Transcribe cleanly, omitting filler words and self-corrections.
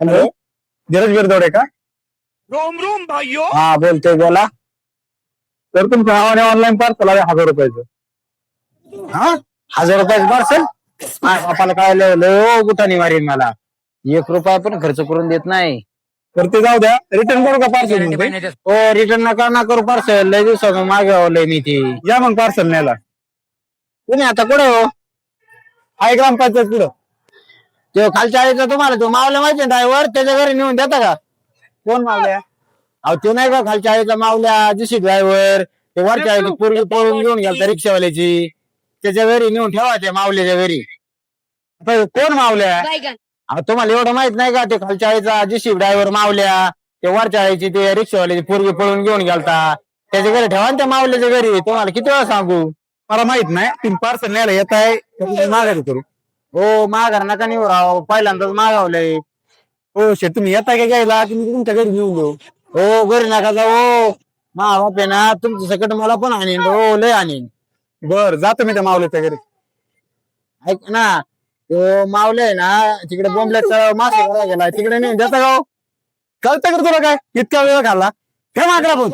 Hello, Dheeraj Biradwade का? Rome Rome भाइयों। हा बोलतोय, बोला. तर तुमच्या नावाने ऑनलाईन पार्सल आहे 1000 रुपयाचं. हा, 1000 रुपयाचं पार्सल. बापाला काय लय गुटानी मारीन मला. 1 रुपया पण खर्च करून देत नाही. तर ते जाऊ द्या, रिटर्न करू का पार्सल? हो, रिटर्न नका करू पार्सल. लय दिवसाचं मागवलंय मी ती. या मग पार्सल न्यायला. तुम्ही आता कुठे हो? आहे ग्रामपंचायत पुढं. ते खालच्या आळीचा तुम्हाला तो मावला माहिती ड्रायव्हर, त्याच्या घरी नेऊन देता का? कोण मावल्या? अहो तो नाही का खालच्या आळीचा मावल्या, जीसी ड्रायव्हर. ते वरच्या आळीची पूर्वी पळून घेऊन गेलता रिक्षावाल्याची. त्याच्या घरी नेऊन ठेवा, त्या मावल्याच्या घरी. आता कोण मावल्या? अहो तुम्हाला एवढं माहित नाही का? ते खालच्या आळीचा जीसी ड्रायव्हर मावल्या, ते वरच्या आळीची ते रिक्षावाल्याची पूर्वी पळून घेऊन गेलता. त्याच्या घरी ठेवा ना, त्या मावल्याच्या घरी. तुम्हाला किती वेळा सांगू? मला माहित नाही. तुम्ही पार्सल न्यायला येत आहे, माघारी करू. हो, माघार नका नेऊ राव, पहिल्यांदाच मागवलंय. हो शेट, तुम्ही येताय का घ्यायला की मी तुमच्या घरी नेऊन देऊ? हो, घरी नका जाऊ. मा बाप आहे ना, तुमच्या सकट मला पण आणीन हो, लय आणीन. बर, जातो मी त्या मावल्याच्या घरी. ऐक ना, तो मावले आहे ना, तिकडे बोंबल्याचा मासे करायला गेला, तिकडे नेऊन देता का? कळतं का तुला काय? इतका वेळ घाला. ठेवा मागला पण.